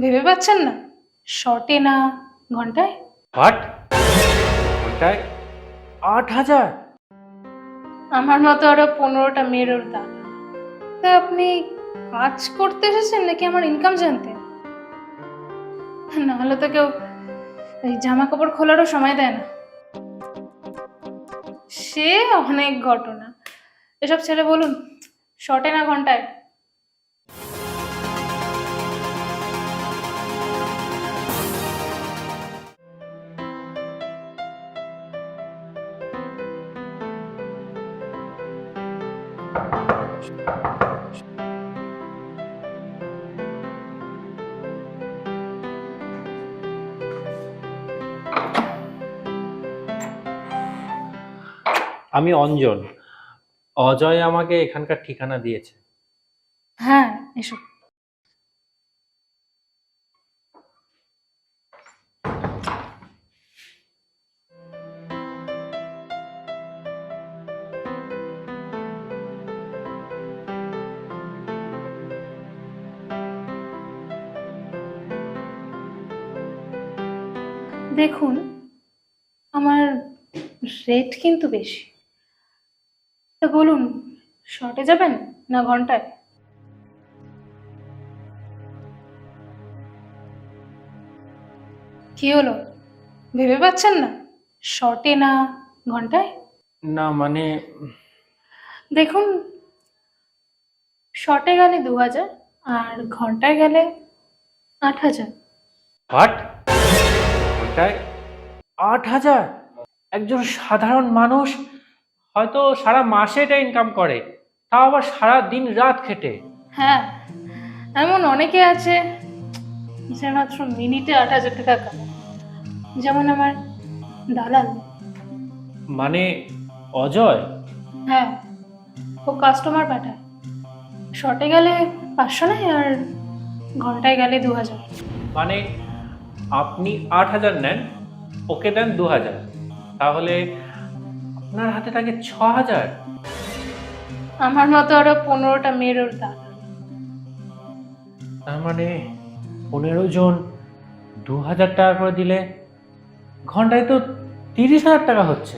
ভেবে পাচ্ছেন না? শর্টে না ঘন্টায়? হোয়াট? ঘন্টায় 8,000? আমার মতো আরো 15টা মেয়ের ওর দাদা। তা আপনি কাজ করতে এসেছেন নাকি আমার ইনকাম জানতে? না হলে তো কেউ এই জামা কাপড় খোলারও সময় দেয় না। সে অনেক ঘটনা। এসব ছেড়ে বলুন, শর্টে না ঘন্টায়? আমি অঞ্জন। অজয় আমাকে এখানকার ঠিকানা দিয়েছে। হ্যাঁ, এসো। দেখুন, আমার রেট কিন্তু বেশি। তা বলুন, শর্টে যাবেন না ঘন্টায়? কি হলো, ভেবে পাচ্ছেন না? শর্টে না ঘন্টায়? না মানে দেখুন, শর্টে গেলে 2000 আর ঘন্টায় গেলে 8000। হোয়াট? ঘন্টায় 8,000? একজন সাধারণ মানুষ হয়তো সারা মাসে এটা ইনকাম করে, তাও আবার সারা দিন রাত খেটে। হ্যাঁ, এমন অনেকে আছে যে মাত্র মিনিটে 8000 টাকা কামায়। যেমন আমার দালাল। মানে অজয়? হ্যাঁ, ও কাস্টমার পাঠায়। শর্টে গেলে 500 নেয় আর ঘন্টায় গেলে 2000। মানে আপনি 8,000 নেন, ওকে দেন 2,000, তাহলে আপনার হাতে থাকে 6,000। আমার মতো আরো 15টা মেয়ের ওর দাদা। তার মানে 15 জন 2,000 টাকা করে দিলে ঘন্টায় তো 30,000 টাকা হচ্ছে।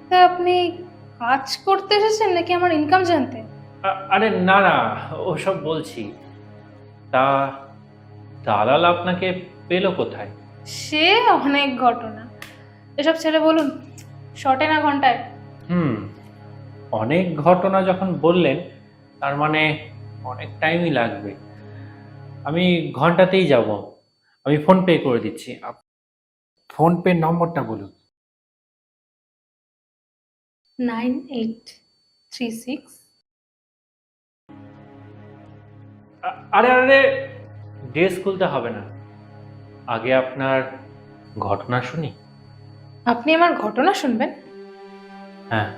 তা আপনি কাজ করতে এসেছেন নাকি আমার ইনকাম জানতে? আরে না না, ওসব বলছি। তা দালাল আপনাকে পেলো কোথায়? সে অনেক ঘটনা। এসব ছেড়ে বলুন, শর্টে না ঘন্টায়? হুম, অনেক ঘটনা যখন বললেন, তার মানে অনেক টাইমই লাগবে। আমি ঘন্টাতেই যাব। আমি ফোন পে করে দিচ্ছি। ফোন পে নম্বরটা বলুন। 9836। আরে আরে, ড্রেস খুলতে হবে না, আগে আপনার ঘটনা শুনি। আপনি আমার ঘটনা শুনবেন? হ্যাঁ।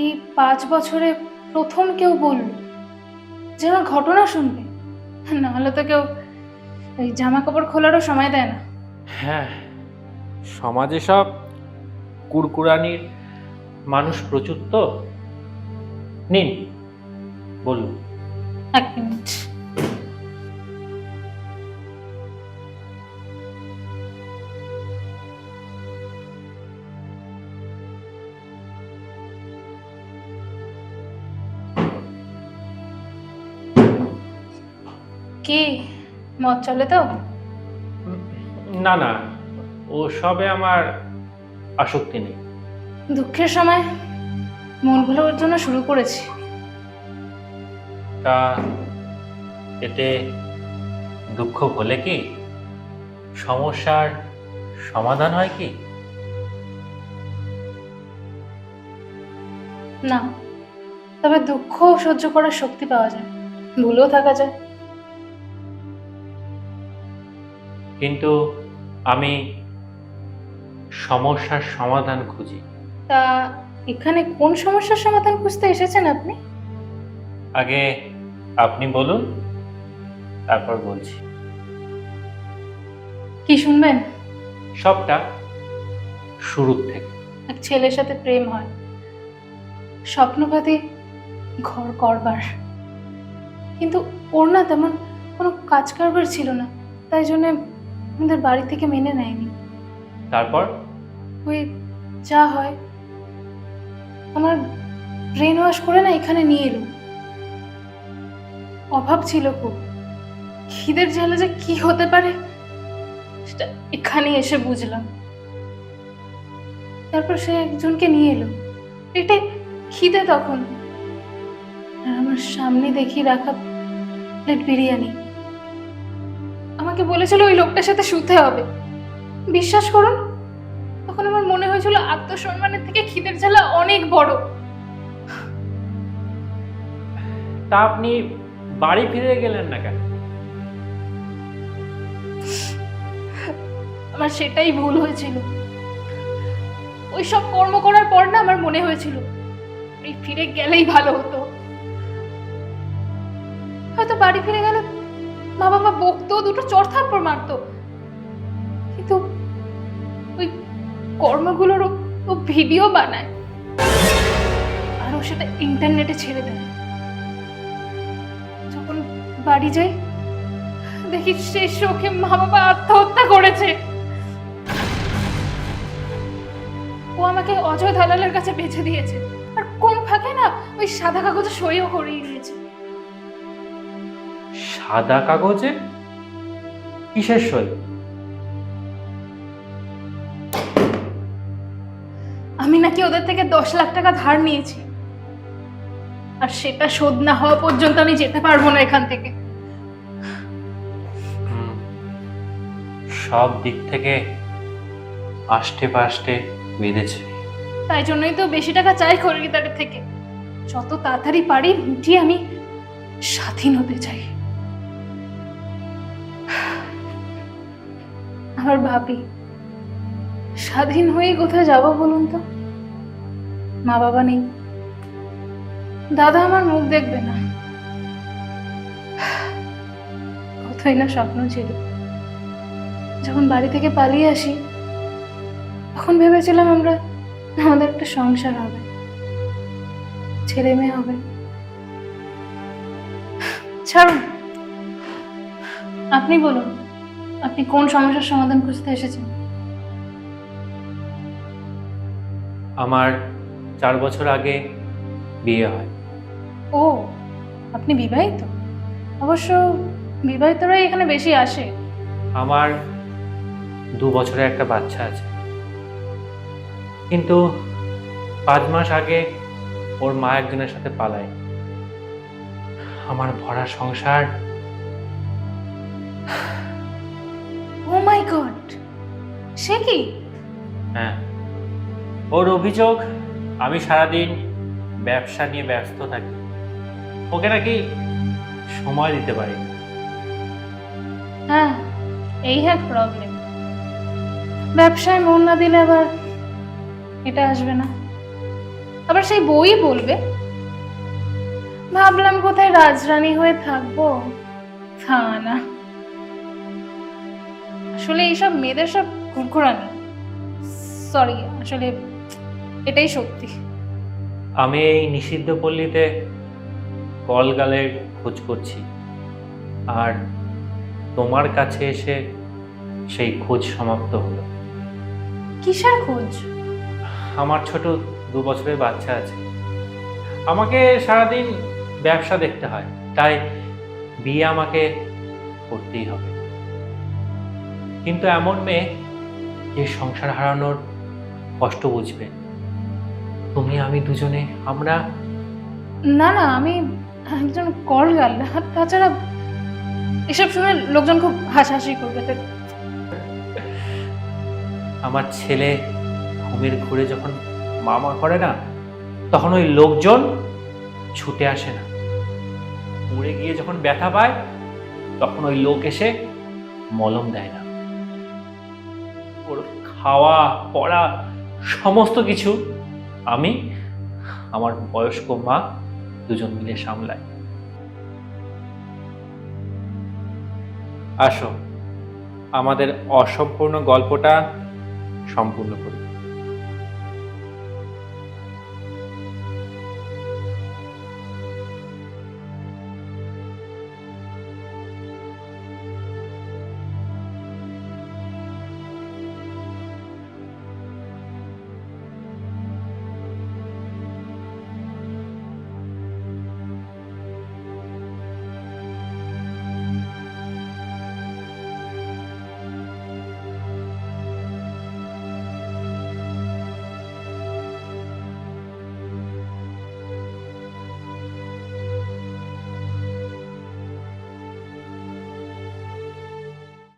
এই 5 বছরে প্রথম কেউ বলল যে আমার ঘটনা শুনবে। না হলে তো কেউ এই জামা কাপড় খোলারও সময় দেয় না। হ্যাঁ, সমাজে সব কুড়কুড়ানির মানুষ প্রচুর তো। নিন, বলুন। 1 মিনিট। কি মদ চলে তো? না না, ও সবে আমার আসক্তি নেই। দুঃখের সময় মন ভোলাবার জন্য শুরু করেছি। তা এতে দুঃখ হলে কি সমস্যার সমাধান হয় কি? না, তবে দুঃখ সহ্য করার শক্তি পাওয়া যায়, ভুলেও থাকা যায়। কিন্তু আমি সমস্যার সমাধান খুঁজি। তা এখানে কোন সমস্যার সমাধান খুঁজতে এসেছেন আপনি? আগে আপনি বলুন, তারপর বলছি। কি শুনবেন? সবটা শুরুর থেকে। এক ছেলের সাথে প্রেম হয়, স্বপ্নবাদী ঘর করবার, কিন্তু ওর না তেমন কোনো কাজ কারবার ছিল না, তাই জন্য আমাদের বাড়ি থেকে মেনে নেয়নি। তারপর? ওই যা হয়, আমার ব্রেন ওয়াশ করে না এখানে নিয়ে এলো। অভাব ছিল খুব, খিদের জ্বালা যে কি হতে পারে সেটা এখানে এসে বুঝলাম। তারপর সে একজনকে নিয়ে এলো, পেটে খিদে তখন, আর আমার সামনে দেখি রাখা প্লেট বিরিয়ানি। আমাকে বলেছিল ওই লোকটার সাথে শুতে হবে। বিশ্বাস করুন, তখন আমার মনে হয়েছিল আত্মসম্মানের থেকে খিদের জ্বালা অনেক বড়। তা আপনি বাড়ি ফিরে গেলেন না কেন? আমার সেটাই ভুল হয়েছিল। ওই সব কর্ম করার পর না আমার মনে হয়েছিল এই ফিরে গেলেই ভালো হতো। হয়তো বাড়ি ফিরে গেলে মা বাবা বকতো, দুটো চড় থাপ্পড় মারতো, কিন্তু ওই কর্মগুলোর ও ভিডিও বানায় আর ও সেটা ইন্টারনেটে ছেড়ে দেয়। যখন বাড়ি যাই দেখি শেষ শোকে মা বাবা আত্মহত্যা করেছে। ও আমাকে অজয় দালালের কাছে বেঁচে দিয়েছে, আর কোন ফাঁকে না ওই সাদা কাগজে সইও করিয়ে দিয়েছে। সাদা কাগজে? কিসের সই? আমি নাকি ওদের থেকে 10 লাখ টাকা ধার নিয়েছি, আর সেটা শোধ না হওয়া পর্যন্ত আমি যেতে পারবো না এখান থেকে। সব দিক থেকে আষ্টে পাষ্টে বেঁধেছে। তাই জন্যই তো বেশি টাকা চাই খরিদারের থেকে। যত তাড়াতাড়ি পারি মিটিয়ে আমি স্বাধীন হতে চাই। আমার ভাবি, স্বাধীন হয়ে কোথায় যাবো বলুন তো? মা বাবা নেই, দাদা আমার মুখ দেখবে না, কতই না স্বপ্ন ছিল। যখন বাড়ি থেকে পালিয়ে আসি তখন ভেবেছিলাম আমাদের একটা সংসার হবে, ছেলে মেয়ে হবে। ছাড়ুন, আপনি বলুন, আপনি কোন সমস্যার সমাধান খুঁজতে এসেছেন? আমার 4 বছর আগে বিয়ে হয়। ও, আপনি বিবাহিত? অবশ্য বিবাহিতরাই এখানে বেশি আসে। আমার 2 বছরের একটা বাচ্চা আছে, কিন্তু 5 মাস আগে ওর মা একজনের সাথে পালায়। আমার ভরা সংসার। ও মাই গড, সে কি? হ্যাঁ, ওর অভিযোগ আমি সারাদিন ব্যবসা নিয়ে ব্যস্ত থাকি, ওকে নাকি সময় দিতে পারি না। হ্যাঁ, এই হ্যাঁ প্রবলেম। ব্যবসায় মন না দিলে আবার এটা আসবে না, আবার সেই বই বলবে। ভাবলাম কোথায় রাজরানী হয়ে থাকবো, তা না। আসলে এইসব মেয়েদের সব ঘুরঘুরানি। সরি, আসলে এটাই সত্যি। আমি এই নিষিদ্ধ পল্লীতে কলগালের খোঁজ করছি, আর তোমার কাছে এসে সেই খোঁজ সমাপ্ত হলো। কিসের খোঁজ? আমার ছোট 2 বছরের বাচ্চা আছে, আমাকে সারাদিন ব্যবসা দেখতে হয়, তাই বিয়ে আমাকে করতেই হবে। কিন্তু এমন মেয়ে যে সংসার হারানোর কষ্ট বুঝবে। তুমি আমি দুজনে, আমরা। না না, আমি একজন কলগাল, আর তাছাড়া এসব শুনে লোকজন খুব হাসাহাসি করবে। আমার ছেলে ঘুমের ঘুরে যখন মামা করে না, তখন ওই লোকজন ছুটে আসে না। উড়ে গিয়ে যখন ব্যথা পায় তখন ওই লোক এসে মলম দেয় না। ওর খাওয়া পড়া সমস্ত কিছু আমি, আমার বয়স্ক মা দুজন মিলে সামলাই। আসো, আমাদের অসম্পূর্ণ গল্পটা সম্পূর্ণ করি।